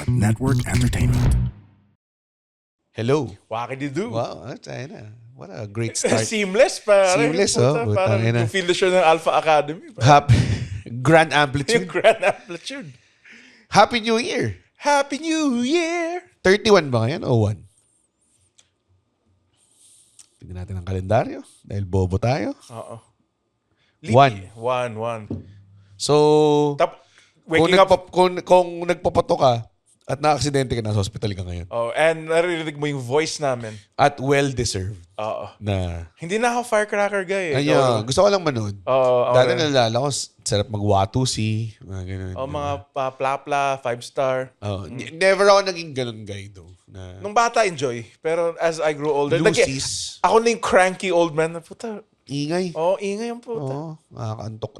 Network Entertainment. Hello. Wakity-do. Wow, China. What a great start. Seamless, pare. Seamless, oh. Parang Putang ina. yung field show ng Alpha Academy. Happy Grand Yung Amplitude. grand amplitude. Happy New Year. Happy New Year! 31 ba ngayon o 1? Tingnan natin ang kalendaryo dahil bobo tayo. Oo. 1. One. So, Waking up. kung nagpapato ka at na-aksidente ka, nasa hospital ka ngayon. Oh, and naririnig mo yung voice namin. At well-deserved Oo. na... Hindi na ako firecracker guy. Ayun, gusto ko lang manood. Oo. Dati nalala ko, sarap mag-watusi. Mga ganun. Oh, mga plapla, 5-star. Never ako naging ganun guy though. Na Nung bata, enjoy. Pero as I grew older, Lucy's. ako na yung cranky old man. Puta. Ingay. Ingay ang puta. Oo, nakakaantok.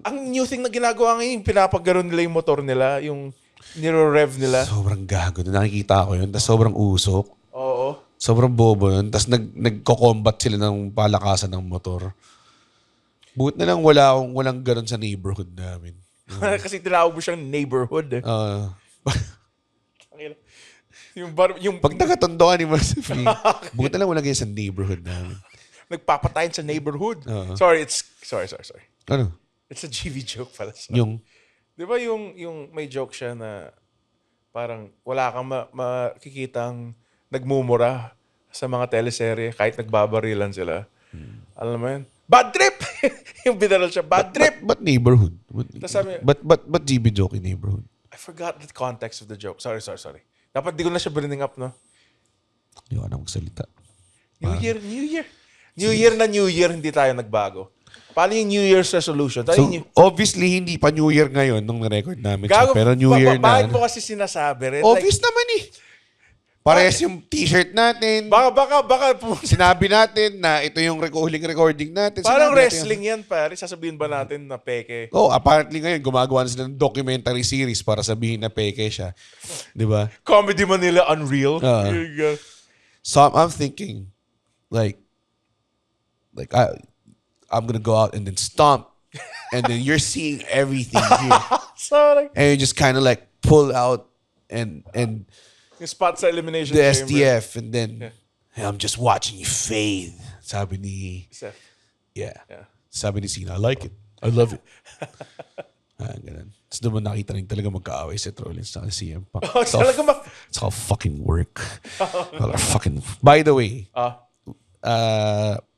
Ang new thing na ginagawa ngayon, yung pinapaggaron nila yung motor nila, yung niro-rev nila. Sobrang gago. Nakikita ko yun. Tapos sobrang usok. Oo. Sobrang bobo yun. Tapos nagko-combat sila ng palakasan ng motor. Buti na lang walang ganun sa neighborhood namin. Kasi tinawag mo siyang neighborhood. Yung Pag taga-tondo ka ni Marceline, buti na lang walang ganyan sa neighborhood namin. nagpapatayin sa neighborhood. Sorry. Ano? It's a GV joke pala. Yung... Di ba yung may joke siya na parang wala kang makikitang nagmumura sa mga teleserye kahit nagbabarilan sila. Alam mo yun? Bad trip! Yung binaral siya, bad trip! But neighborhood? Tas sabi- But GB joke in neighborhood? I forgot the context of the joke. Sorry. Dapat di ko na siya bringing up, no? Hindi ko na magsalita. New Year. New Year, hindi tayo nagbago. Paano yung New Year's resolution? So, obviously, hindi pa New Year ngayon nung na-record namin siya. Pero New Year na. Bakit mo kasi sinasabi rin? Obvious naman eh. Parehas yung t-shirt natin. Baka Sinabi natin na ito yung huling recording natin. parang Sinabi natin wrestling yan, pare. Sasabihin ba natin na peke? apparently ngayon, gumagawa na sila ng documentary series para sabihin na peke siya. Di ba? Comedy Manila Unreal. So, I'm thinking, like I'm gonna go out and then stomp. And then you're seeing everything here. Sorry. And you just kind of like pull out and Yung spot sa elimination the chamber. STF and then hey, I'm just watching you fade. Sabi ni Seth. yeah. Sabi ni Cena, I like it. I love it. Ganun. Tapos naman nakita rin talaga magkaaway si Rollins sa CM Punk. Talaga It's all fucking work. By the way,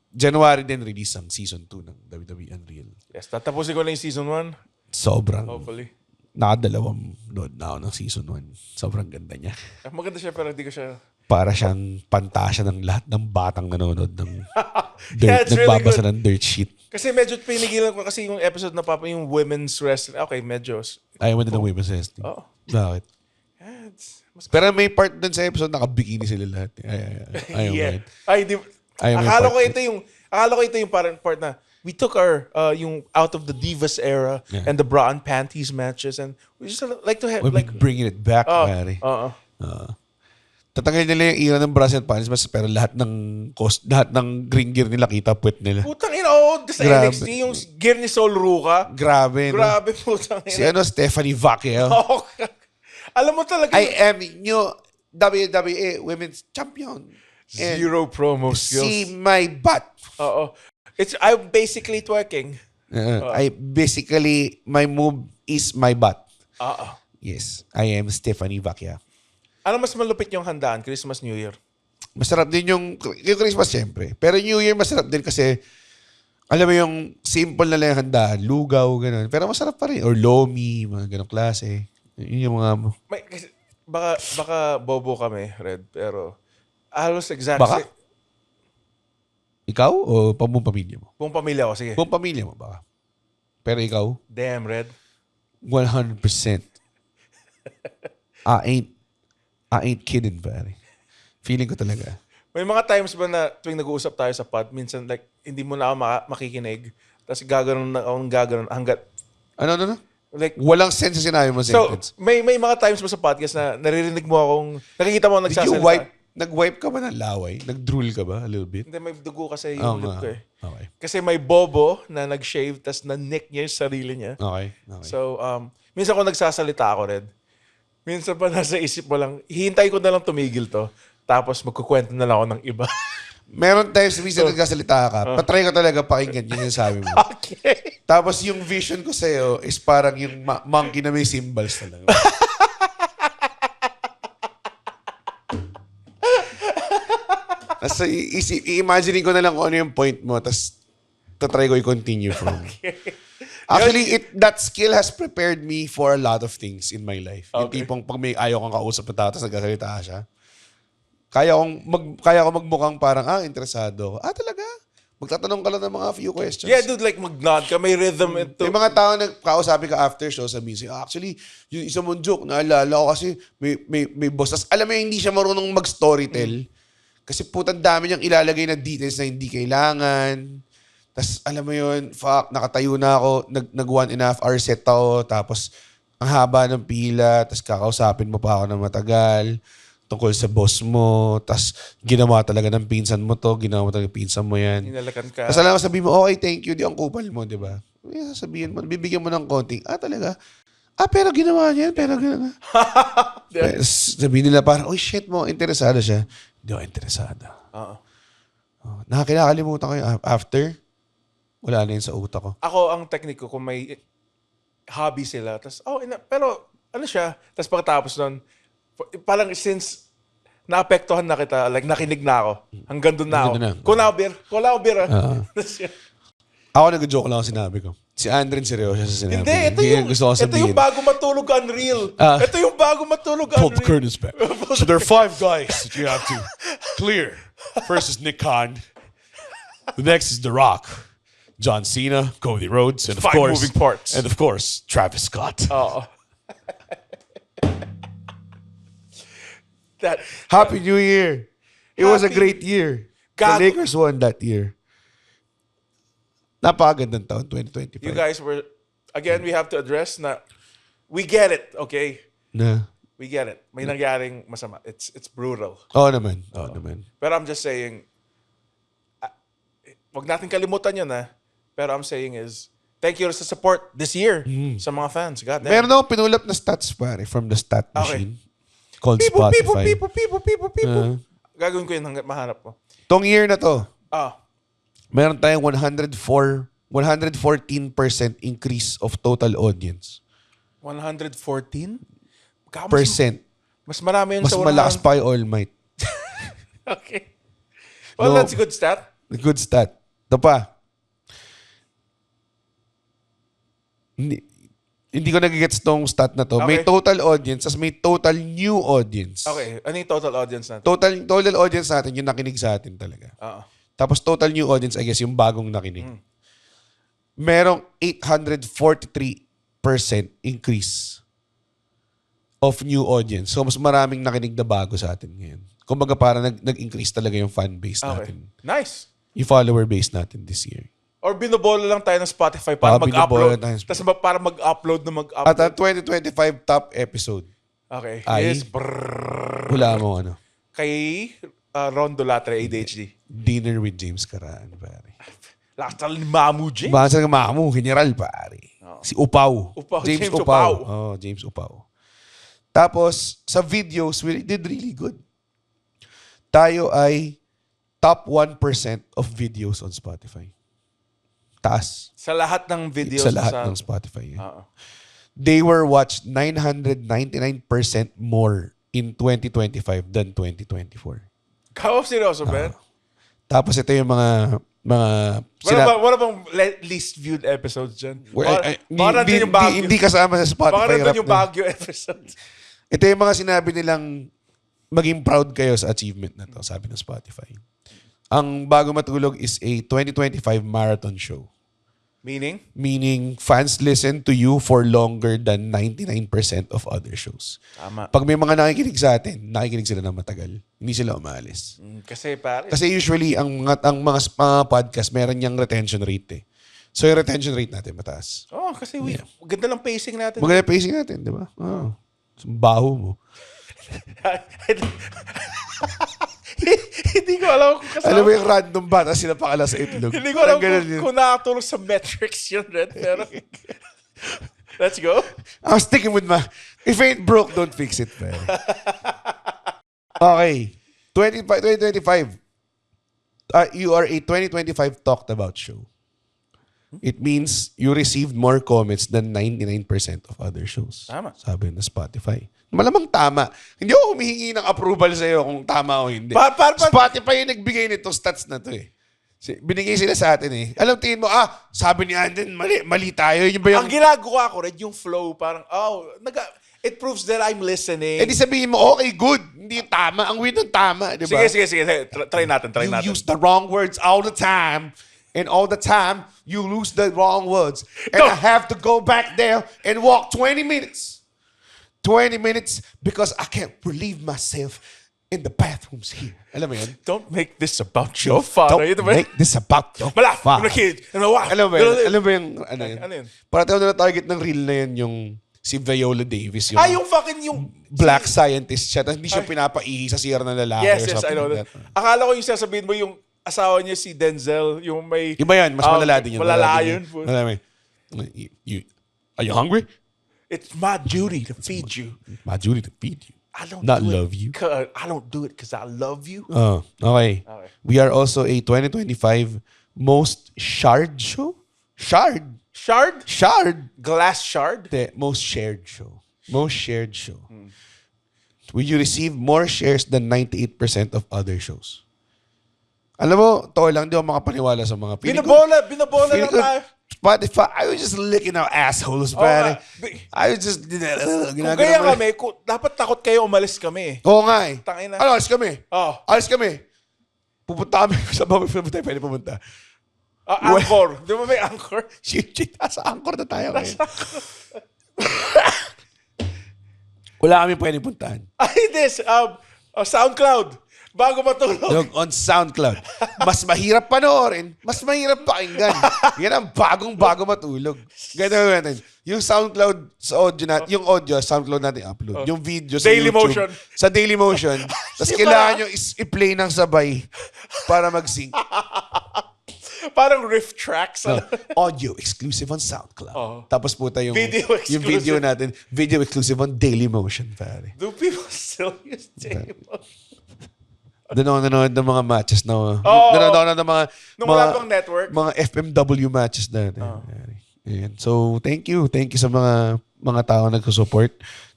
January din release ang season 2 ng WWE Unreal. Yes, tatapusin ko na yung season 1. Sobrang. Hopefully. Nakadalawang load na ako ng season 1. Sobrang ganda niya. Maganda siya pero hindi ko siya... Para siyang pantasya ng lahat ng batang nanonood ng Yeah, it's really nagbabasa good. ng dirt sheet. Kasi medyo pinigilan ko kasi yung episode na yung women's wrestling. Okay, medyo... Ayaw mo din ng women's wrestling. Oo. Bakit? Yeah, Pero may part dun sa episode nakabikini sila lahat. Ayaw mo yun. Ay, di... Ayaw mo yung Akala part. ko ito yung parang part na we took our yung out of the Divas era and the bra and panties matches and we just like to have We're like bringing it back, pare. Tatanggalin nila yung era ng bras and panties pero lahat ng green gear nila kita puwet nila. putang ina sa Grabe. NXT yung gear ni Sol Ruca. Grabe, no? Grabe putang ina. Si Stephanie Vacchio. Alam mo talaga I am new WWE Women's Champion. And zero promo skills. see my butt. Oo. I'm basically twerking. My move is my butt. Oo. Yes, I am Stephanie Vacchia. Ano mas malupit yung handaan? Christmas, New Year? Masarap din yung Christmas syempre. Pero New Year masarap din kasi alam mo yung simple na lang yung handaan, lugaw, ganun. Pero masarap pa rin. Or lomi, mga ganong klase. Yun yung mga... Baka bobo kami, Red, pero halos exact. Baka? Ikaw o buong pamilya mo? Buong pamilya ko, sige. Buong pamilya mo baka. Pero ikaw? Damn, Red. 100%. I ain't kidding, pare. Feeling ko talaga. May mga times ba na tuwing nag-uusap tayo sa pod, minsan like hindi mo na ako makikinig, tapos gaganon hanggat... Ano? Like, Walang sense sa sinabi mo sentence. so, may mga times ba sa podcast na naririnig mo akong, nakikita mo ako Did you nagsasalita? nag-wipe ka ba ng laway? Nag-drool ka ba a little bit? Hindi, may dugo kasi Oo yung lip nga. ko eh. Okay. Kasi may bobo na nag-shave, tapos na-nick niya yung sarili niya. Okay. So, minsan ko nagsasalita ako, Red. minsan pa nasa isip mo lang, hihintay ko na lang tumigil to. Tapos magkukwento na lang ako ng iba. Meron times minsan nagkasalita ka, patry ko talaga pakinggan yun yung sabi mo. Okay. Tapos yung vision ko sa'yo is parang yung monkey na may symbols talaga. Tapos i-imagine ko na lang kung ano yung point mo, tapos tatry ko i-continue from. Actually, that skill has prepared me for a lot of things in my life. Yung tipong pag may ayaw kang kausap na tao, tapos nagkasalita siya, kaya ko magmukhang parang, interesado. Talaga? Magtatanong ka lang ng mga few questions. Yeah, dude, like mag-nod ka, may rhythm ito. May mga tao na kausapin ka after show, sabihin siya, actually, yung isa mong joke, naalala ko kasi may boss. Tapos alam mo yung hindi siya marunong mag-storytell. Kasi putang dami niyang ilalagay na details na hindi kailangan. Tapos alam mo yun, nakatayo na ako, nag 1.5 hour set ako, tapos ang haba ng pila, tapos kakausapin mo pa ako ng matagal tungkol sa boss mo, tapos ginawa talaga ng pinsan mo to, ginawa mo talaga ng pinsan mo yan. Hinalakan ka. Tapos alam mo, sabihin mo, okay, thank you, di ang kupal mo, di ba? Sabihin mo, bibigyan mo ng konting, talaga? Pero ginawa niya yan, pero ginawa. Sabihin nila parang, shit mo, interesado siya. Hindi ako interesado. Nakakalimutan ko yung after, wala na yun sa utak ko. Ako, ang technique ko, kung may hobby sila, tapos, pero ano siya, tapos pagkatapos nun, parang since naapektuhan na kita, like nakinig na ako, hanggang doon na ako. Kulawbir. Ako nag-joke lang ako sinabi ko. Si Andren seryoso sa sinabi. Hindi, ito yung bago matulog Unreal. Ito yung bago matulog Unreal. Pull the curtains back. So there are 5 guys that you have to clear. First is Nick Khan. The next is The Rock. John Cena, Cody Rhodes, and of 5 course, moving parts. And of course, Travis Scott. Oo. Happy New Year. It was a great year. The Lakers won that year. Napakagandang taon, 2025. You guys were, again, we have to address na, we get it, okay? We get it. May nangyaring masama. It's brutal. Oo naman. Pero I'm just saying, wag natin kalimutan yun Pero I'm saying is, thank you sa support this year sa mga fans. God damn. Meron akong pinulap na stats, pare, from the stat machine. Called Spotify. People. Gagawin ko yun hanggat mahanap ko. Tong year na to, Ah. meron tayong 114% increase of total audience. 114? Percent. Mas marami yun Mas sa 100. malakas pa yung All Might. Okay. Well, that's a good stat. Good stat. Ito pa. Hindi ko nagigets tong stat na to. Okay. May total audience, as may total new audience. Okay. Ano yung total audience natin? Total audience natin, yung nakinig sa atin talaga. Tapos total new audience, I guess, yung bagong nakinig. Merong 843% increase of new audience. So, mas maraming nakinig na bago sa atin ngayon. Kumbaga, parang nag-increase talaga yung fan base natin. Nice. Yung follower base natin this year. Or binobola lang tayo ng Spotify para mag-upload. Tapos para mag-upload na mag-upload. At ang 2025 top episode. Okay. Ay, Yes. Wala mo ano. Kay Rondo Latre, ADHD. Dinner with James Caraan, pare. Lakas talaga ni Mamu James. Basta ng Mamu, general, pare. Si Upaw. James Upaw. Upaw. Oh, James Upaw. Tapos, sa videos, we did really good. Tayo ay top 1% of videos on Spotify. Taas. Sa lahat ng videos. Sa lahat ng Spotify. They were watched 999% more in 2025 than 2024. Kao, seryoso, Ben? Tapos ito yung mga Wala bang least viewed episodes dyan? Hindi kasama sa Spotify. Baka nandun yung Baguio episodes. Ito yung mga sinabi nilang maging proud kayo sa achievement na to, sabi ng Spotify. Ang Bago Matulog is a 2025 marathon show. Meaning? Meaning, fans listen to you for longer than 99% of other shows. Tama. Pag may mga nakikinig sa atin, nakikinig sila ng matagal. Hindi sila umalis. Kasi usually, ang mga podcast, meron niyang retention rate eh. So, yung retention rate natin mataas. Kasi ganda lang pacing natin. Maganda pacing natin, di ba? Baho mo. Hindi ko alam kung kasama. Alam mo yung random bata sila pakala sa itlog. Hindi ko alam kung nakatulog sa metrics yun, Red. Pero, let's go. I'm sticking with If ain't broke, don't fix it, pare. Okay. 2025. You are a 2025 talked about show. It means you received more comments than 99% of other shows. Tama. Sabi na Spotify. Malamang tama. Hindi ako humihingi ng approval sa'yo kung tama o hindi. Spotify yung nagbigay nitong stats na to eh. Binigay sila sa atin eh. Alam, tingin mo, sabi ni Anden, mali tayo. Yun ba yung... Ang ginagawa ko rin, yung flow, parang, it proves that I'm listening. Eh di sabihin mo, okay, good. Hindi tama. Ang weird ng tama, di ba? Sige. Try natin. You use the wrong words all the time. And all the time, you lose the wrong words. And I have to go back there and walk 20 minutes. 20 minutes because I can't relieve myself in the bathrooms here. Alam mo yan? Don't make this about your father. Don't make this about your father. Alam mo yung, ano yun? Parang na target ng reel na yan yung si Viola Davis. Yung fucking yung... Black scientist siya. Tapos hindi siya pinapaihi sa sira ng lalaki. Yes, I know that. Akala ko yung sasabihin mo yung asawa niya si Denzel, yung may... Iba yan, mas malala din yun. Malala yun. Are you hungry? It's my duty to feed you. My duty to feed you. I don't Not do love you. I don't do it because I love you. Okay. We are also a 2025 most shard show? Shard? Glass shard? The most shared show. Most shared show. Will you receive more shares than 98% of other shows? Alam mo, to lang, di ako makapaniwala sa mga Binabola lang tayo. Spotify, I was just licking our assholes, pare. I was just, kung kaya kami, dapat takot kayo umalis kami. Oo nga eh. Tangina. Ano, alis kami. Alis kami. Pupunta kami sa bawang tayo pwede pumunta. Anchor. Di ba may Anchor? Shit, nasa Anchor na tayo ngayon. Wala kami pwede puntahan. SoundCloud. Bago matulog. On SoundCloud. Mas mahirap panoorin, mas mahirap pakinggan. Yan ang bago matulog. Ganun natin. Yung SoundCloud sa audio natin, yung audio, SoundCloud natin upload. Yung video sa Daily YouTube. Motion. Sa Dailymotion. Tapos kailangan nyo i-play ng sabay para mag-sync. Parang riff tracks. Audio exclusive on SoundCloud. Tapos puta yung Video natin, video exclusive on Dailymotion, pare. Do people still use Dailymotion? Doon ako nanonood ng mga matches na... Nanonood ako ng mga... Nung wala pang network? Mga FMW matches natin. Ayan. So, thank you. Thank you sa mga tao nagsusupport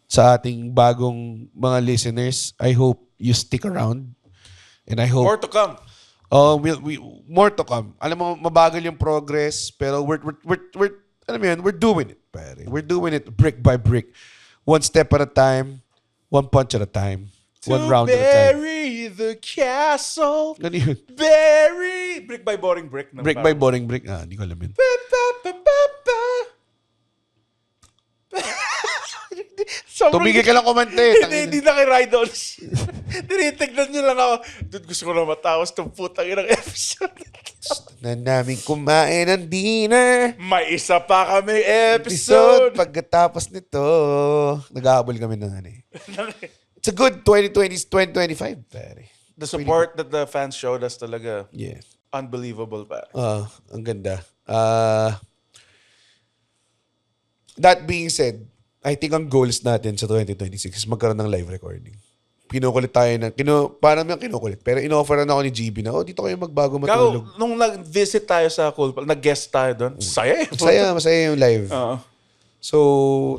sa ating bagong mga listeners. I hope you stick around. And I hope... More to come. More to come. Alam mo, mabagal yung progress, pero alam mo yun, we're doing it, pare. We're doing it brick by brick. One step at a time. One punch at a time. One round at a time. Bury the castle. Ano yun? Bury. Brick by boring brick. Brick by boring brick. Hindi ko alam yun. Tumigil ka lang kumante. Hindi na kay Rydons. Tinitignan nyo lang ako. Dude, gusto ko na matawas itong putang inang episode. Na namin kumain ng dinner. May isa pa kami episode. Pagkatapos nito, nag-ahabol kami ng ano eh. It's a good 2025, pare. The support that the fans showed us talaga. Yeah. Unbelievable, pare. Ang ganda. That being said, I think ang goals natin sa 2026 is magkaroon ng live recording. Kinukulit tayo parang yung kinukulit. Pero in-offeran ako ni GB na, dito kayo magbago matulog. Nung nag-visit tayo sa Cool Pal, nag-guest tayo doon, masaya yung live. So,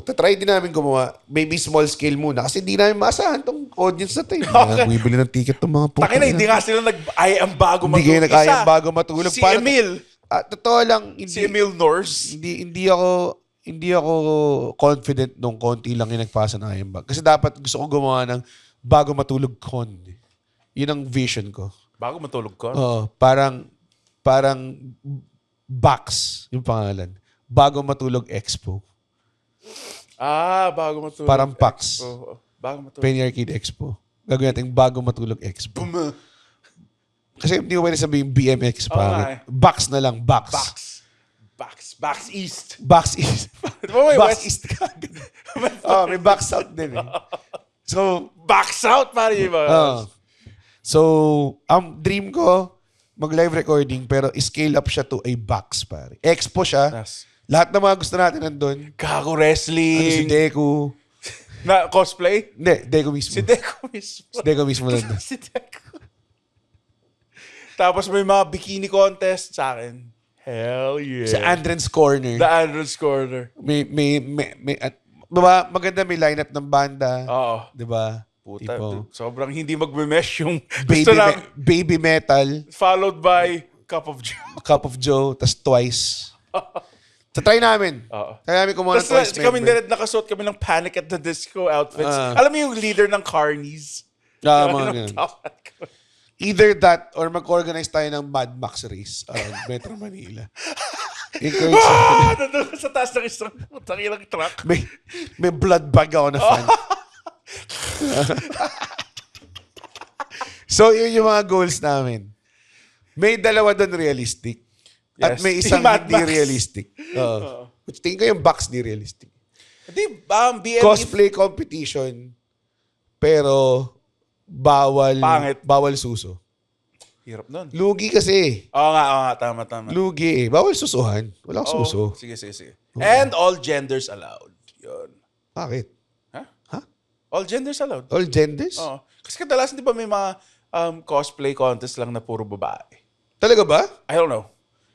tatry din namin gumawa. Maybe small scale muna. Kasi hindi namin maasahan tong audience na tayo. Bibili ng ticket ng mga puto. Takin na, hindi nga sila nag-ayang bago matulog. Hindi kayo nag-ayang bago matulog. Si Emil. Totoo lang. Si Emil Norse. Hindi ako confident nung konti lang yung nagpasa ng ayang bag. Kasi dapat gusto ko gumawa ng bago matulog con. Yun ang vision ko. Bago matulog con? Oo. Parang Box yung pangalan. Bago matulog Expo. Bago matulog. Parang PAX. Bago matulog. Penny Arcade Expo. Gagawin natin bago matulog Expo. Kasi hindi ko pwede sabihin BMX. Box na lang. Box East. Box East ka. May Box South din eh. So, Box South pare yun ba? So, ang dream ko, mag-live recording pero scale up siya to a box pare. Expo siya. Yes. Lahat ng mga gusto natin nandun. Gago wrestling. Si Deku. Na cosplay? Hindi, Deco mismo. Si Deco mismo. Si Deco mismo nandun. Si Deco. Tapos may mga bikini contest sa akin. Hell yeah. Sa Andren's Corner. The Andrews Corner. Diba, maganda may lineup ng banda. Oo. Diba? Puta, Tipo, sobrang hindi magme-mesh yung baby, gusto namin. baby metal, Followed by Cup of Joe. Cup of Joe, tas Twice. So try namin. Oo. Try namin kumuha ng Tapos Twice kami member. nakasuot kami ng Panic at the Disco outfits. Alam mo yung leader ng Carnies? Mga Yung ganun. top hat ko. Either that or mag-organize tayo ng Mad Max race around Metro Manila. Encourage Nandun sa taas ng isang putang ilang truck. may blood bag ako na fan. So, yun yung mga goals namin. May dalawa doon realistic. At Yes. may isang Yung Mad hindi Max. realistic. Oo. Which tingin ko yung box di realistic. Hindi, BME. Cosplay competition, pero Pangit. bawal suso. Hirap nun. Lugi kasi. Oo nga, tama. Lugi eh. Bawal susuhan. Walang Oo. suso. Sige. And all genders allowed. Yun. Bakit? Ha? All genders allowed. All genders? Oo. Kasi kadalasan di ba may mga cosplay contest lang na puro babae? Talaga ba? I don't know.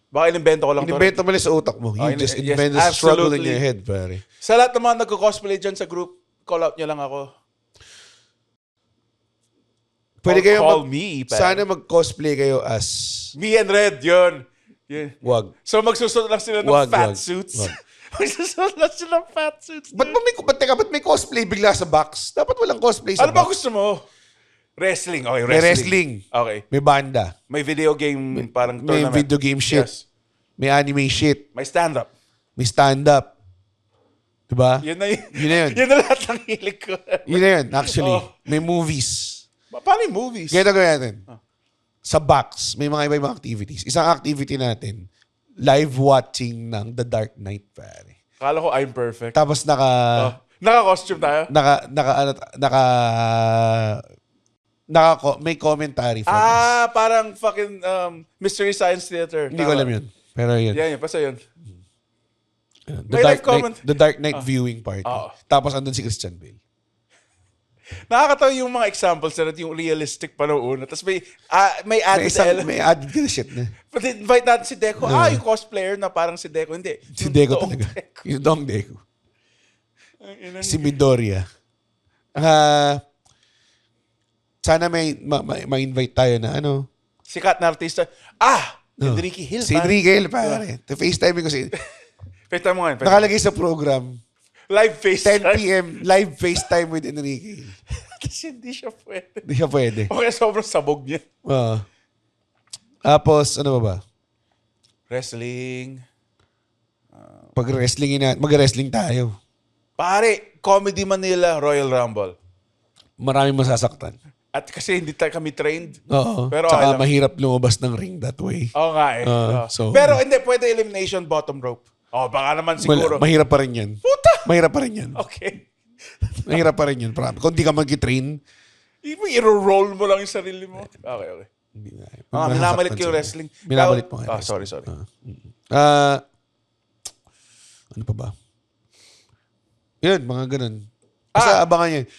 Baka inimbento ko lang to. Inimbento mo lang sa utak mo. You just yes, invent a struggle in absolutely. your head, pare. Sa lahat ng mga nagko-cosplay dyan sa group, call out nyo lang ako. Pwede Or kayo call me, pare. sana mag-cosplay kayo as Me and Red, yun. wag. So magsusunod lang sila ng Wag, fat wag, suits. wag. Magsusunod lang sila ng fat suits. Ba't ba't may cosplay bigla sa box? Dapat walang cosplay sa Ano ba box. gusto mo? Wrestling. Okay, May wrestling. wrestling. Okay. May banda. May video game parang May tournament. video game shit. Yes. May anime shit. May stand-up. May stand-up. Diba? Yun na yun. Yun na yun. Yun na lahat ng hilig ko. Yun na yun, actually. Oh. May movies. Paano yung movies? Ganito gawin natin. Sa box, may mga iba-ibang activities. Isang activity natin, live watching ng The Dark Knight, pare. Akala ko I'm perfect. Tapos Naka-costume tayo? may commentary from us. Parang fucking Mystery Science Theater. Hindi ko alam yun. Pero yun. Yan, basta yun. The May Dark live comment. Knight, The Dark Knight viewing party. Oo. Tapos andun si Christian Bale. Nakakatawa yung mga examples na yung realistic pa noong una. Tapos may added element. May added ka na shit na. But invite natin si Deco. Yung cosplayer na parang si Deco. Hindi. Si Yung Deco toong talaga. Deco. Yung Dong Deco. Ang Si Midoriya. Sana ma-invite tayo na ano. Sikat na artista. Enrique Hill. Si Enrique Hill, pare. FaceTime ko si... FaceTime mo nga. Nakalagay sa program. Live 10 FaceTime. p.m. live FaceTime with Enrique Hill. Kasi hindi siya pwede. Hindi siya pwede. Okay, sobrang sabog niya. Tapos, ano ba? Wrestling. Mag-wrestling tayo. Pare, Comedy Manila, Royal Rumble. Maraming masasaktan. At kasi hindi kami trained. Oo. Pero Tsaka okay lang. mahirap lumabas ng ring that way. Oo nga eh. So- Pero hindi, pwede elimination bottom rope. Baka naman siguro. Mahirap pa rin yan. Puta! Mahirap pa rin yan. Okay. Mahirap pa rin yan. Kung di ka mag-train, I-roll mo lang yung sarili mo. Okay. Minamalit ko yung wrestling. Minamalit mo. Sorry. Ano pa ba? Yun, mga ganun. Basta abangan yun.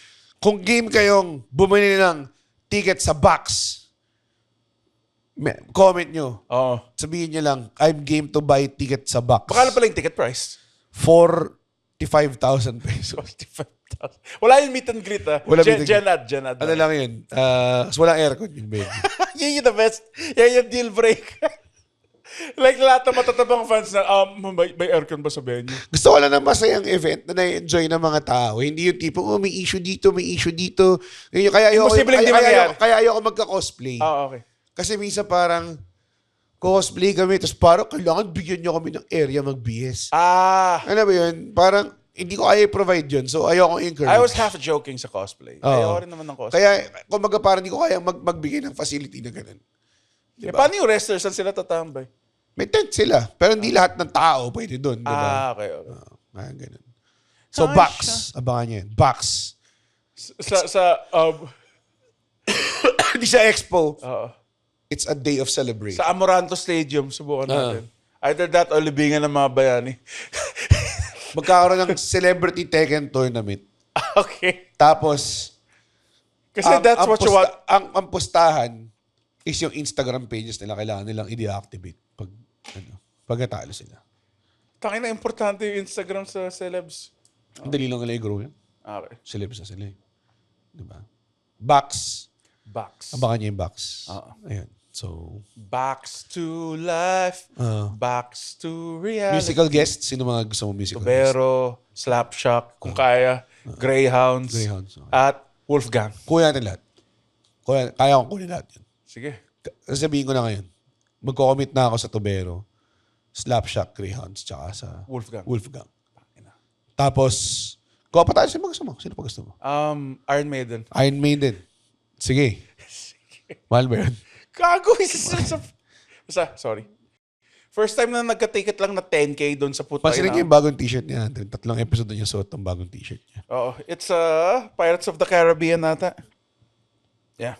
Kung game kayong bumili ng ticket sa box, comment nyo. Oo. Sabihin nyo lang, I'm game to buy ticket sa box. Baka pala yung ticket price. 45,000 pesos. 45,000. Wala yung meet and greet Wala meet and greet. Genad. Ano lang yun? So walang aircon yung bed. Yan yung the best. Yan yung deal break. Like lahat ng matatabang fans na, may aircon ba sa venue? Gusto ko lang ng masayang event na na-enjoy ng mga tao. Hindi yung tipo, may issue dito. Ganyan, kaya ayoko magka-cosplay. Okay. Kasi minsan parang cosplay kami, tapos parang kailangan bigyan nyo kami ng area mag-BS. Ano ba yun? Parang hindi ko kaya i-provide yun. So ayoko encourage. I was half joking sa cosplay. Ayoko rin naman ng cosplay. Kaya, kumbaga parang hindi ko kaya magbigay ng facility na ganun. Diba? Paano yung wrestlers? Saan sila tatambay? May tent sila. Pero hindi lahat ng tao pwede doon. Diba? Okay. Ganun. So, box. Abangan nyo yun. Box. Hindi sa expo. It's a day of celebration. Sa Amoranto Stadium, subukan natin. Either that o libingan ng mga bayani. Magkakaroon ng celebrity Tekken tournament. Okay. Tapos, Kasi that's what you want. Ang pustahan is yung Instagram pages nila. Kailangan nilang i-deactivate pag natalo sila. Tangina, importante yung Instagram sa celebs. Ang dali lang nila i-grow yan. Okay. Celebs na sila eh. Diba? Box. Box. Abangan niyo yung box. Ayan. So, Box to life. Box to reality. musical guests. Sino mga gusto mo musical guests? Tubero, Slapshot, kung kaya, Greyhounds, Greyhounds, okay. at Wolfgang. Kuya natin lahat. Kaya kong kunin lahat yun. Sige. Sabihin ko na ngayon. Magko-commit na ako sa Tubero, Slapshot, Greyhounds, tsaka sa Wolfgang. Tapos, kuha pa tayo. Sino pa gusto mo? Sino pa gusto mo? Iron Maiden. Iron Maiden. Sige. Mahal ba yun? Gago. Basta, sorry. First time na nagka-ticket lang na 10K doon sa putay Pansin niyo yung bagong t-shirt niya. 3 episode na niya suot ng bagong t-shirt niya. Oo. It's Pirates of the Caribbean nata. Yeah.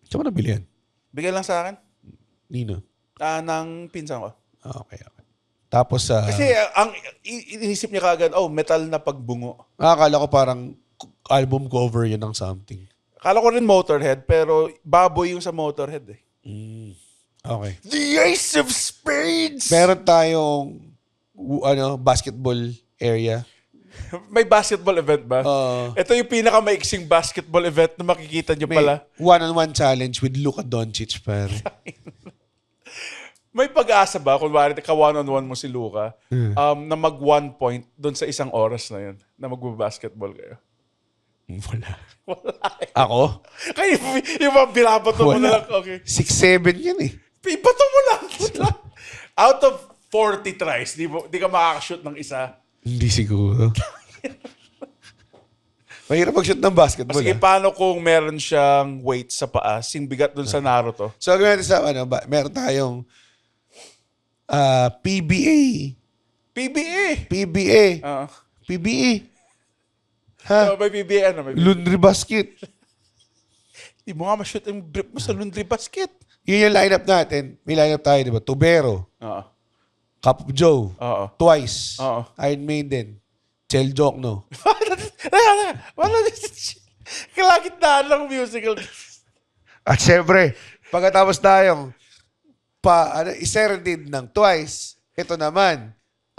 Saan mo nabili yan? Bigay lang sa akin. Nino? Ng pinsan ko. Okay. Tapos Kasi ang inisip niya kagad, metal na pagbungo. akala ko parang album cover yun ng something. Akala ko rin Motorhead, pero baboy yung sa Motorhead eh. Okay. The Ace of Spades! Meron tayong basketball area. May basketball event ba? Oo. Ito yung pinakamaiksing basketball event na makikita nyo May pala. one-on-one challenge with Luka Doncic, pare. May pag-asa ba, kung bakit ka one-on-one mo si Luka, na mag 1 point doon sa isang oras na yun, na magbabasketball kayo? Wala. Wala eh. Ako? Kaya yung mga binabato mo na lang, okay. 6'7" yan eh. Ibato mo lang. Out of 40 tries, di ka makakashoot ng isa. Hindi siguro. Mahirap mag-shoot ng basketball. Sige, paano kung meron siyang weight sa paa, sing bigat dun sa Naruto? So, gawin natin sa meron tayong PBA. PBA. PBE. Ha? May PBA, ano? May PBA. Laundry basket. Di mo nga ma-shoot yung grip mo sa laundry basket. Yun yung lineup natin. May lineup tayo, di ba? Tubero. Oo. Cup of Joe. Oo. Twice. Oo. Iron Maiden. Chel Jokno. Wala na. Kalagitnaan lang musical. At syempre, pagkatapos tayong i-serenade ng Twice, ito naman,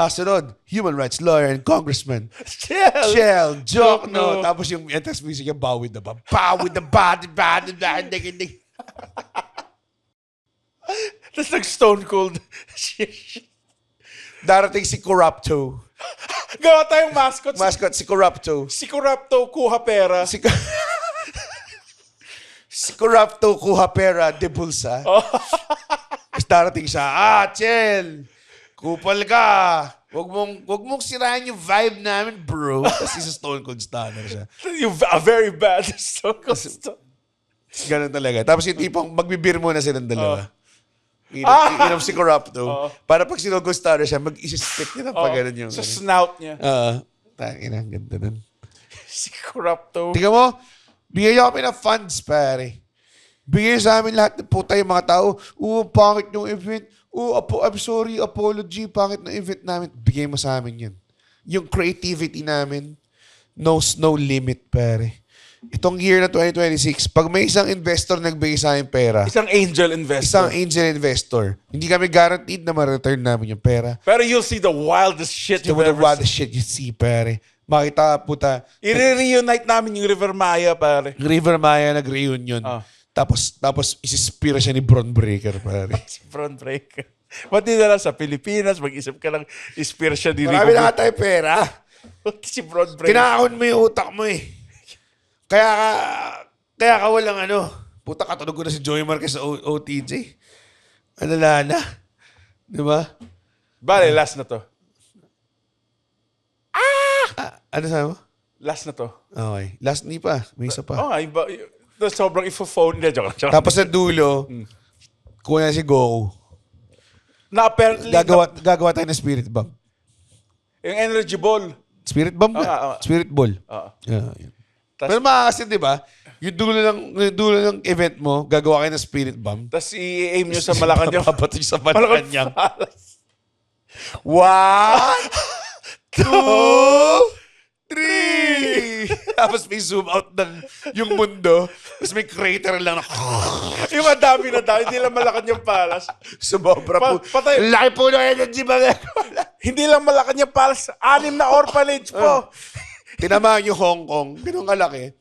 sunod, human rights lawyer and congressman. Chel Jokno. Tapos yung entrance music niya, bow with the body. Tapos nag-stone cold. Darating si Corrupto. Gawa tayong mascot. Mascot, si Corrupto. Si Corrupto, kuha pera. Si Corrupto, kuha pera, de bulsa. Tapos darating siya, Chel, kupal ka. Wag mong sirahan yung vibe namin, bro. Tapos isa Stone Cold Stunner siya. Yung very bad stone cold. Ganun talaga. Tapos yung tipong magbibir muna silang dalawa. Inom si Corrupto. Para pag Stone Cold Stunner siya, mag-isi-spit niya na pag ganun yung... Sa snout niya. Tangina, ganda nun. Si Corrupto. Tingnan mo, bigyan niyo kami ng funds, pare. Bigyan sa amin lahat ng puta yung mga tao. Pangit yung event. I'm sorry, apology. Pangit na event namin. Bigyan mo sa amin yan. Yung creativity namin knows no limit, pare. Itong year na 2026, pag may isang investor nagbigay sa amin pera, Isang angel investor. hindi kami guaranteed na ma-return namin yung pera. Pero you'll see the wildest shit you've ever Wildest seen. shit you see, pare. Makita, puta. I-reunite namin yung River Maya, pare. River Maya nag-reunion. Tapos isispira siya ni Bron Breaker, pare. Si Front Breaker. Ba't di na lang sa Pilipinas, mag-isip ka lang, ispire siya ni Marami na nga tayo pera. Si Front Breaker. Kinakaon mo yung utak mo eh. Kaya ka walang puta katulog ko na si Joey Marquez sa OTJ. Alala na. Di ba? Bale, last na to. Ano sabi mo? Last na to. Okay. Last ni pa. May isa pa. Iba. Sobrang ifo-phone niya. Joke. Tapos sa dulo, kuha na si Goku. Na apparently, Gagawa tayo ng Spirit Bomb. yung energy ball. Spirit Bomb na. Spirit Ball. Yun. Pero makakasin, di ba? Yung dulo ng event mo, gagawa kayo ng Spirit Bomb. Tapos i-aim nyo sa Malacanang. Papatay sa Malacanang. Palace. 1, 2, 3! Tapos may zoom out ng yung mundo. Tapos may crater lang na Yung madami na dami, hindi lang malakad yung palas. sumobra po. Patay. Laki po na energy ba? Hindi lang malakad yung palas, 6 na orphanage po. Tinamaan yung Hong Kong. Ganun kalaki.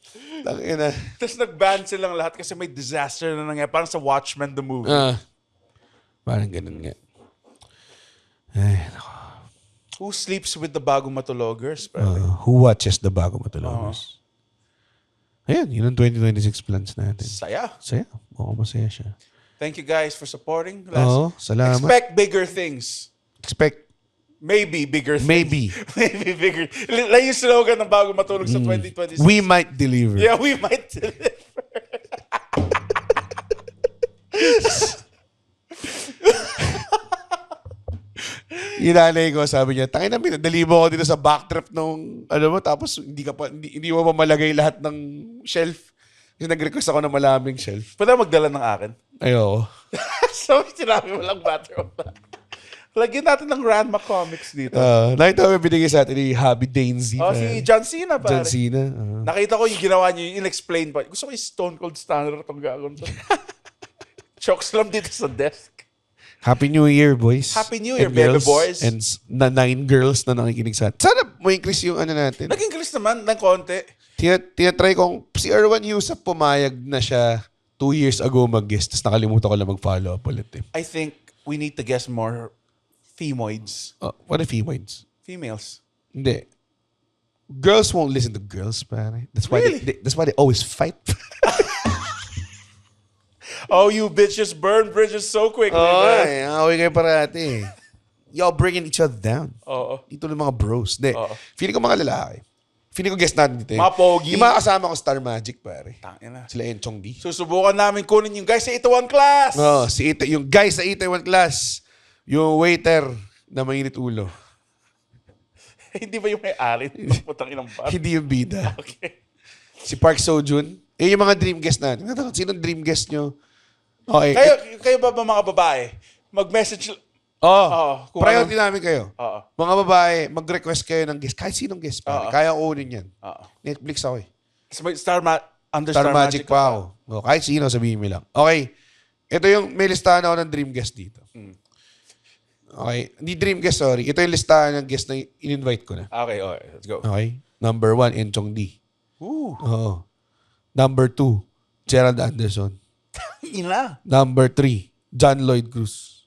Tangina. Tapos nag-ban silang lahat kasi may disaster na nangyari. Parang sa Watchmen the movie. Parang ganun nga. Ay, nako. Who sleeps with the bagong matulogers? Pare? Who watches the bago matulogos? Ayan, yun ang 2026 plans natin. Saya. Saya. Mukhang masaya siya. Thank you guys for supporting. Oo, salamat. Expect bigger things. Expect. Maybe bigger things. Maybe. Maybe bigger. Lang yung slogan ng bago matulog sa 2026. We might deliver. Yeah, we might deliver. Yung nanay ko, sabi niya, tangin na, pinadali mo ako dito sa backtrip nung, mo, tapos hindi mo mamalagay lahat ng shelf. Kasi nag-request ako ng malaming shelf. Pwede magdala ng akin? Ayoko. So, sinabi mo lang matter of fact. Lagyan natin ng Ranma Comics dito. Nakita ko yung binigay sa atin ni Happy Dainzy. Si John Cena, pare. John Cena. Nakita ko yung ginawa niya, yung in-explain pa. Gusto ko yung Stone Cold Stunner itong gagawin to. Chokes lang dito sa desk. Happy New Year, boys. Happy New Year, and baby girls, boys. And 9 girls na nakikinig sa atin. Sana mo increase yung natin. Nag-increase naman ng konti. Tinatry kong, si Erwan Yusuf pumayag na siya 2 years ago mag-guest. Tapos nakalimutan ko lang mag-follow up ulit. I think we need to guess more femoids. What are femoids? Females. Hindi. Girls won't listen to girls, pare. That's why Really? that's why they always fight. Oh, you bitches burn bridges so quickly. Ay, away kayo parati. Y'all bringing each other down. Oo. Dito ng mga bros. Hindi. Oo. Feeling ko mga lalaki. Feeling ko guest natin dito. Mga pogi. Yung mga kasama ko Star Magic, pare. Tangina. Sila Enchong D. Susubukan namin kunin yung guys sa Itaewon Class. Yung guys sa Itaewon Class. Yung waiter na mainit ulo. Hindi ba yung may-ari? Putang inang bar. Hindi yung bida. Okay. Si Park Seo-joon. Yung mga dream guest natin. Sinong dream guest nyo? Okay. Kayo ba mga babae? Mag-message. Kung Priority namin kayo. Oo. Mga babae, mag-request kayo ng guest. Kahit sinong guest pa. Kaya kunin yan. Netflix ako eh. May Star Magic pa ako. Kahit sino, sabihin mo lang. Okay. Ito yung, may listahan ako ng dream guest dito. Okay. Hindi dream guest, sorry. Ito yung listahan ng guest na in-invite ko na. Okay, let's go. Okay. Number 1, Enchong D. Ooh. Oo. Number 2, Gerald Anderson. Ina. Number 3, John Lloyd Cruz.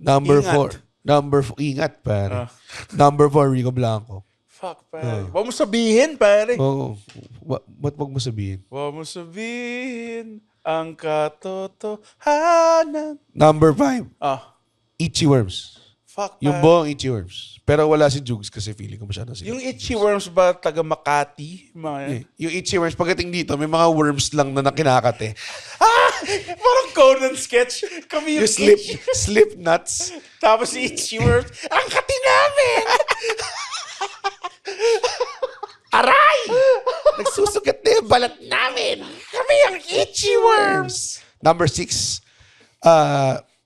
Number 4, ingat, pare. Number 4, Rico Blanco. Fuck, pare. Huwag mo sabihin, pare. Oo. Ba't wag mo sabihin? Huwag mo sabihin ang katotohanan. Number 5, Itchy Worms. Fuck, Yung pare. buong Itchy Worms. Pero wala si Jugs kasi feeling ko masyado sila. Yung Itchy Worms ba taga Makati? Mga yan? Yung Itchy Worms, pagdating dito, may mga worms lang na nakinakate. Parang Conan sketch. Kami yung Yung Itchy. slip nuts. Tapos si Itchy Worms, ang kati namin! Aray! Nagsusugat na yung balat namin. Kami ang Itchy Worms! Number 6,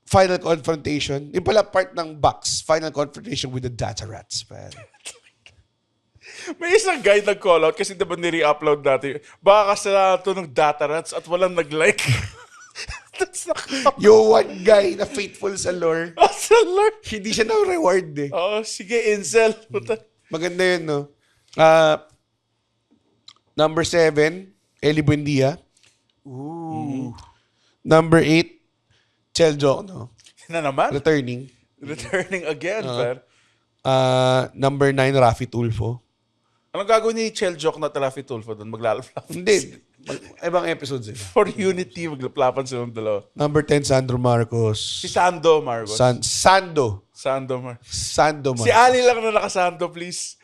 Final Confrontation. Yung pala part ng box, Final Confrontation with the Data Rats. May isang guy nag-call out kasi diba nire-upload natin. Baka kasalanan to ng data rats at walang nag-like. That's Yung one guy na faithful sa lore, sa Lord. hindi siya na-reward eh. Sige, incel. Maganda yun, no? Number 7, Eli Buendia. Ooh. Number 8, Chel Jokno. Na naman? Returning. Returning again, man. Number 9, Rafi Tulfo. Anong gagawin ni Chel Joke na Rafi Tulfo doon? Maglalaplap? Hindi. Ibang episodes eh. For Unity, maglaplapan silang dalawa. Number 10, Sandro Marcos. Si Sando Marcos. Sando. Sando Marcos. Sando Marcos. Si Ali lang na nakasando, please.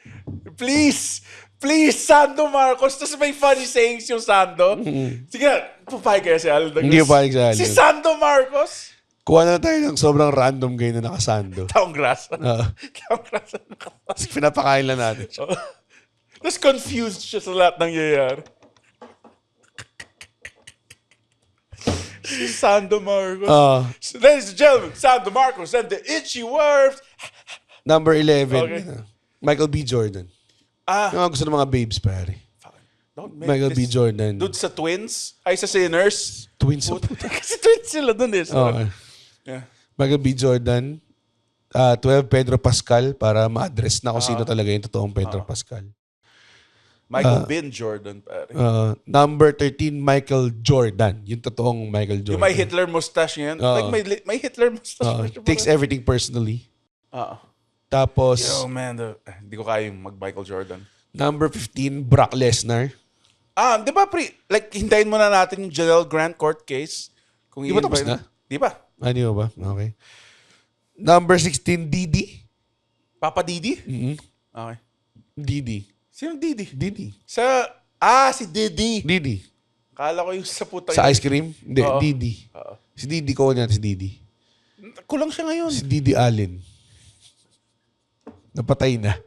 Please! Please, Sando Marcos. Tapos may funny sayings yung Sando. Sige na, pupay kaya si Ali. Hindi pupayag si Ali. Si Sando Marcos. Kuha na tayo ng sobrang random guy na nakasando. Taong grasa. Taong grasa na nakasando. Tapos pinapakain lang natin. Tapos confused siya sa lahat ng nangyayari. Si Sando Marcos. Ladies and gentlemen, Sando Marcos and the Itchy Worms. Number 11, Okay. Michael B. Jordan. Yung mga gusto ng mga babes, pare. Don't make Michael B. this- Jordan. Dude, sa Twins? Ay, sa Sinners? Twins. Kasi twins sila dun eh. So, Okay. yeah. Michael B. Jordan. 12, Pedro Pascal para ma-address na kung sino talaga yung totoong Pedro Pascal. Michael Ben Jordan, pare. Number 13, Michael Jordan. Yung totoong Michael Jordan. Yung may Hitler mustache yan. Like, may Hitler mustache. Takes everything personally. Tapos, Yo, man. Hindi ko kaya yung mag-Michael Jordan. number 15, Brock Lesnar. Di ba, hintayin muna natin yung Janelle Grant court case. Kung Di ba tapos na? Di ba? Ano ba? Okay. Number 16, Didi. Papa Didi? Mm-hmm. Okay. Didi. Sino Didi? Didi. Si Didi. Didi. Kala ko yung sa putang. Sa ice cream? Hindi, Oo. Didi. Oo. Si Didi ko niya, si Didi. Kulang siya ngayon. Si Didi Allen. Napatay na.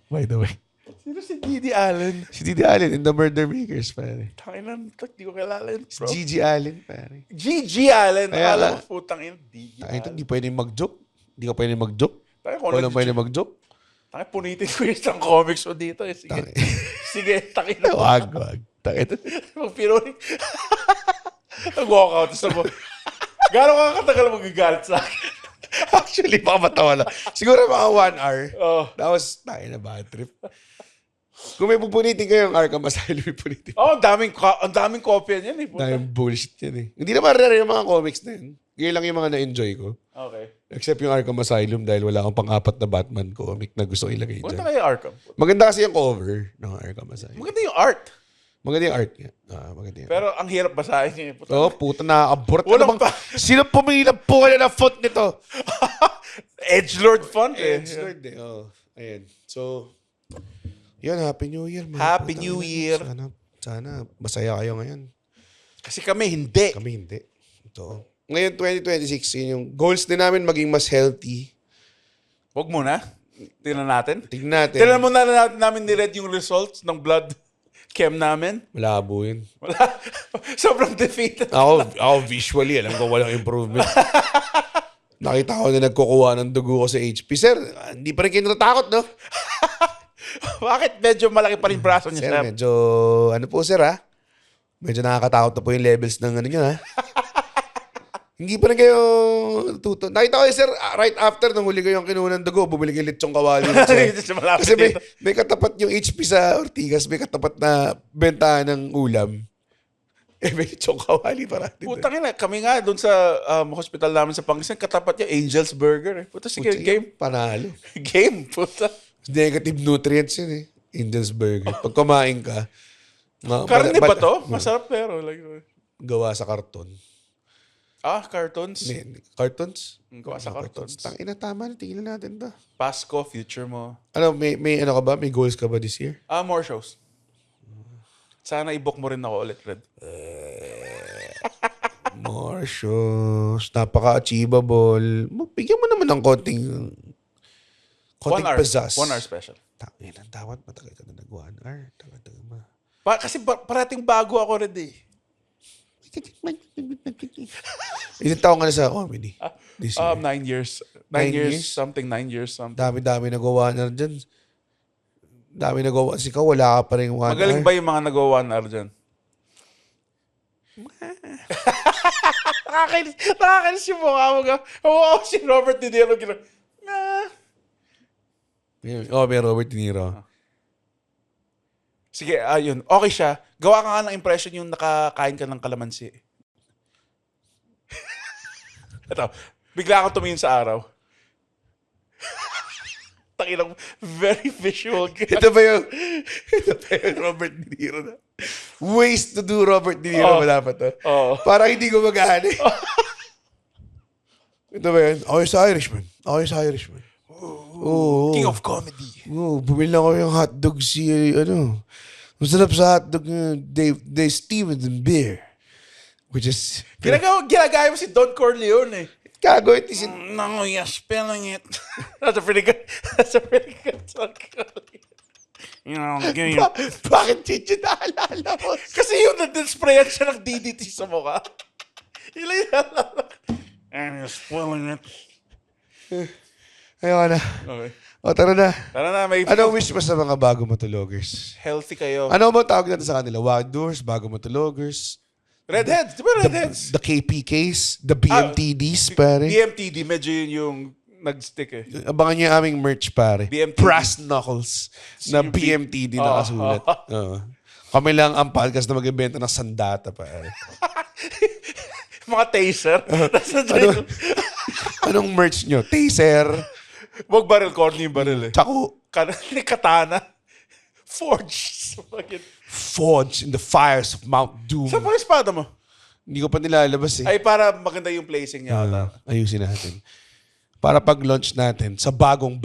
By the way. Sino si Didi Allen? Si Didi Allen in the Murder Makers, pare. Takinan, di ko kilala yun, Si bro. Gigi Allen, pare. Gigi Allen. Kaya Kala nga. ko putang ina. Digi Takay ito, Allen. hindi pwedeng mag-joke. Hindi ka pwedeng mag-joke. Tayo ko Walang pwedeng mag-joke. Tayo punitin ko yung isang comics mo dito. Sige. Takay. Sige, takinan. Wag. Takay ito. Magpinunin. Nag-walkout. Gusto mo. Gano'n ka katagal magagalit sa akin? Actually, baka matawa lang. Siguro mga 1 hour. Oh. That was, tayo na bad trip. Kung may pupunitin kayo yung Arkham Asylum, may punitin. Ang daming kopya niyan eh. Puta. Dahil bullshit yan eh. Hindi naman rare yung mga comics na yun. Yun lang yung mga na-enjoy ko. Okay. Except yung Arkham Asylum dahil wala akong pang-apat na Batman comic na gusto ko ilagay Punta dyan. kayo Arkham. Maganda kasi yung cover ng Arkham Asylum. Maganda yung art. Maganda yung art niya. Maganda yung Pero ang hirap basahin niya. Puta. oh, puta, nakakabort. Walang Ano bang, sino pumili ng puka na font nito? Edgelord font eh. Edge Lord eh. Oh, ayan. So, yun, Happy New Year. Man. Happy Puta, New man. Year. Sana masaya kayo ngayon. Kasi kami hindi. Kami hindi. Ito. Ngayon, 2026, yun yung goals din namin maging mas healthy. Huwag muna. Tingnan natin. Tignan natin. Tingnan muna namin ni-read yung results ng blood chem namin. Malabo yun. Wala. Sobrang defeated. Ako visually, alam ko walang improvement. Nakita ko na nagkukuha ng dugo ko sa HP. Sir, hindi pa rin kayo natatakot, no? Bakit medyo malaki pa rin braso niya, Sir, sir? medyo, ano po, sir, ha? Medyo nakakatakot na po yung levels ng ano nyo, ha? Hindi pa rin kayo tuto. Nakita ko sir, right after nung huli ko yung kinuha ng dugo, bumili kayo litsong kawali. Kasi may katapat yung HP sa Ortigas, may katapat na bentahan ng ulam. May litsong kawali para natin. Putang ina, kami nga doon sa hospital namin sa Pangasinan, katapat niya Angel's Burger. Puta, sige, game. Panalo. Game, puta. Negative nutrients yun eh. Angel's Burger. Pag kumain ka, karne ba to? Masarap pero. Like, gawa sa karton. Cartoons? Cartons? Gawa sa cartons. Tangina, tama na. Tingnan natin to. Pasko, future mo. Ano, may ano ka ba? May goals ka ba this year? More shows. Sana i-book mo rin ako ulit, Red. More shows. Napaka-achievable. Bigyan mo naman ng konting 1 hour. pizzazz. 1 hour special. Tangina, dapat matagal ka na nag-1 hour. Tagal mo. Kasi parating bago ako, Red eh. Ilang taon ka na sa comedy? This year. 9 years. 9 9 years years? something. 9 years something. Dami-dami nagawa na dyan. Dami nagawa. Kasi ikaw, wala ka pa rin 1 hour. Magaling ba yung mga nagawa 1 hour dyan? Nakakainis yung mukha mo. Oo, si Robert De Niro. May Robert De Niro. Sige, ayun. Okay siya. Gawa ka nga ng impression yung nakakain ka ng kalamansi. Ito, bigla akong tumingin sa araw. Takilang very visual. Ito ba yung Robert De Niro na? Ways to do Robert De Niro. Wala pa to. Parang hindi ko mag-ahani. Ito ba yun? Ako yung sa Irishman. King of comedy. Bumili lang ako yung hotdog si, masarap sa hotdog yung Dave Stevens and beer. Which is... Ginagaya mo si Don Corleone eh. Gago, it is... No, you're spelling it. That's a pretty good Don Corleone. You know, Bakit Chichi naalala mo? kasi yung na-sprayan siya ng DDT sa mukha. Ilan yung naalala. And you're spoiling it. Ayoko na. Okay. O, tara na. Tara na, may Anong wish mo sa mga bago matulogers? healthy kayo. Ano ba tawag natin sa kanila? Wilddoors, bago matulogers, Redheads, di ba redheads? the KPKs, the BMTDs, pare. BMTD, medyo yun yung nag-stick eh. Abangan niyo yung aming merch, pare. BMTD. Brass Knuckles na CUP. BMTD nakasulat. Oo. Kami lang ang podcast na mag-ibenta ng sandata, pare. Mga taser. Anong merch nyo? Taser, Wag baril, corny yung baril eh. tsako, Katana. Forged. Forge in the fires of Mount Doom. Saan pa yung espada mo? Hindi ko pa nilalabas eh. Ay, para maganda yung placing niya. Ayusin natin. Para pag-launch natin sa bagong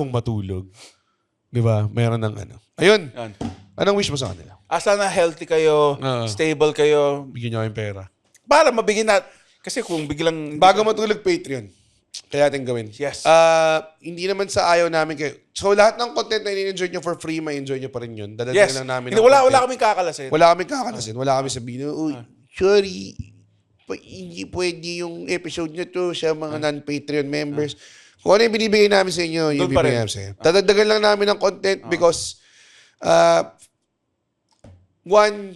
matulog. Di ba? Meron ng ano. Ayun. Yan. Anong wish mo sa kanila? Sana healthy kayo, stable kayo. Bigyan nyo kayong pera. Para mabigyan natin. Kasi kung biglang... Bago matulog, Patreon. Kaya natin gawin. Yes. Hindi naman sa ayaw namin kayo. So, lahat ng content na in-enjoy nyo for free, ma-enjoy nyo pa rin yun. Dadagdagan Yes. lang namin Hindi, ng wala content. kaming kakalasin. Wala kaming kakalasin. Wala kami sabihin, uy, sorry, hindi pwede yung episode nyo to sa mga non-Patreon members. Kung ano yung binibigay namin sa inyo, yung Doon pa bibigay rin. namin sa inyo. Dadagdagan lang namin ng content because, one,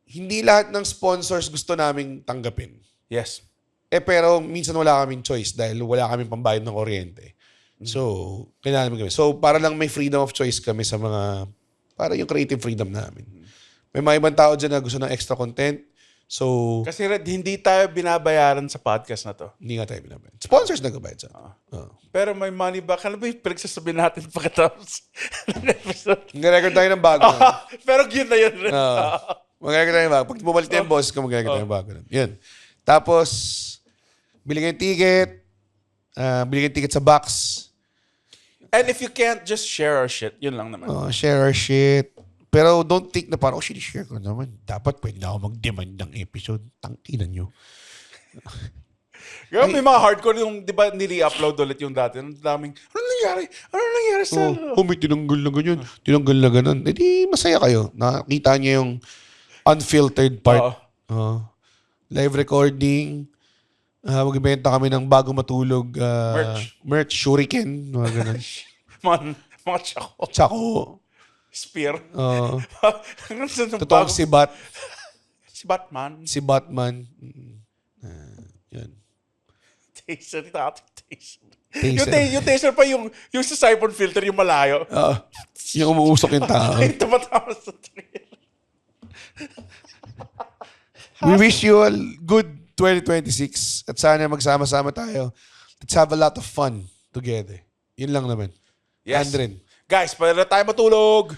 hindi lahat ng sponsors gusto naming tanggapin. Yes. Pero minsan wala kaming choice dahil wala kaming pambayad ng kuryente. So, kailangan namin gawin. So, para lang may freedom of choice kami sa mga, para yung creative freedom namin. May mga ibang tao dyan na gusto ng extra content. So, Kasi Red, hindi tayo binabayaran sa podcast na to. hindi nga tayo binabayad. Sponsors nagbabayad sa atin. Pero may money back. Ano ba yung pinagsasabihin natin pagkatapos ng episode? Nag-record tayo ng bago. Pero yun na yun. Mag-record tayo ng bago. Pag bumalik na yung boss ko, mag-record tayo ng bago. Yun. Tapos, bili kayong ticket. Bili kayong ticket sa box. And if you can't, just share our shit. Yun lang naman. Share our shit. Pero don't think na parang, share ko naman. Dapat pwede na ako mag-demand ng episode. Tangkinan nyo. Girl, may mga hardcore yung, di ba, nili-upload ulit yung dati. Ang daming, ano nangyari? Ano nangyari sa... May tinanggal na ganyan. Tinanggal na ganun. E di, masaya kayo. Nakita niyo yung unfiltered part. Live recording. Mag-ibenta kami ng bago matulog. Merch. Shuriken. Mga ganun. mga tsako. Tsako. Spear. Totoong si Bat. Si Batman. Si Batman. Yan. Taser. Taser. Taser. Yung taser pa yung sa siphon filter, yung malayo. Yung umuusok yung tao. Ay, tumatama sa trail. We wish you all good 2026 at sana magsama-sama tayo. Let's have a lot of fun together. Yun lang naman. Yes. Andren, Guys, pwede na tayo matulog.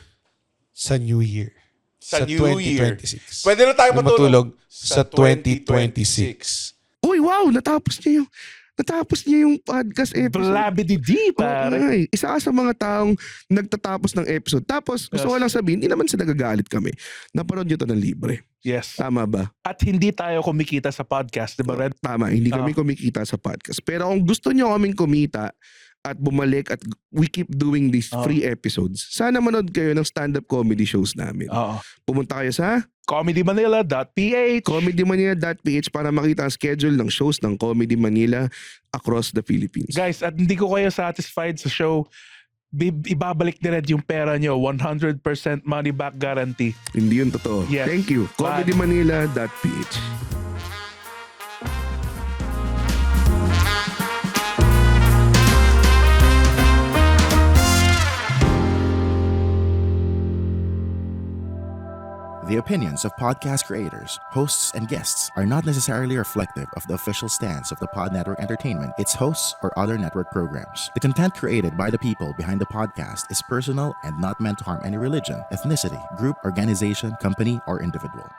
sa New Year. Sa New Year. 2026. Pwede na tayo matulog. sa 2026. Uy, wow! Natapos niya yung podcast episode. Blabidi-di, pare. Ay, isa ka sa mga taong nagtatapos ng episode. Tapos, gusto ko lang sabihin, hindi naman sa nagagalit kami. Naparod nyo to ng libre. Yes. Tama ba? At hindi tayo kumikita sa podcast, di ba, Red? Tama, hindi kami kumikita sa podcast. Pero kung gusto nyo kaming kumita at bumalik at we keep doing these free episodes, sana manood kayo ng stand-up comedy shows namin. Oo. Pumunta kayo sa comedymanila.ph comedymanila.ph para makita ang schedule ng shows ng Comedy Manila across the Philippines. Guys, at hindi ko kayo satisfied sa show, ibabalik ni Red yung pera nyo. 100% money back guarantee. Hindi yun totoo. Yes. Thank you. Bye. comedymanila.ph The opinions of podcast creators, hosts, and guests are not necessarily reflective of the official stance of the Pod Network Entertainment, its hosts, or other network programs. The content created by the people behind the podcast is personal and not meant to harm any religion, ethnicity, group, organization, company, or individual.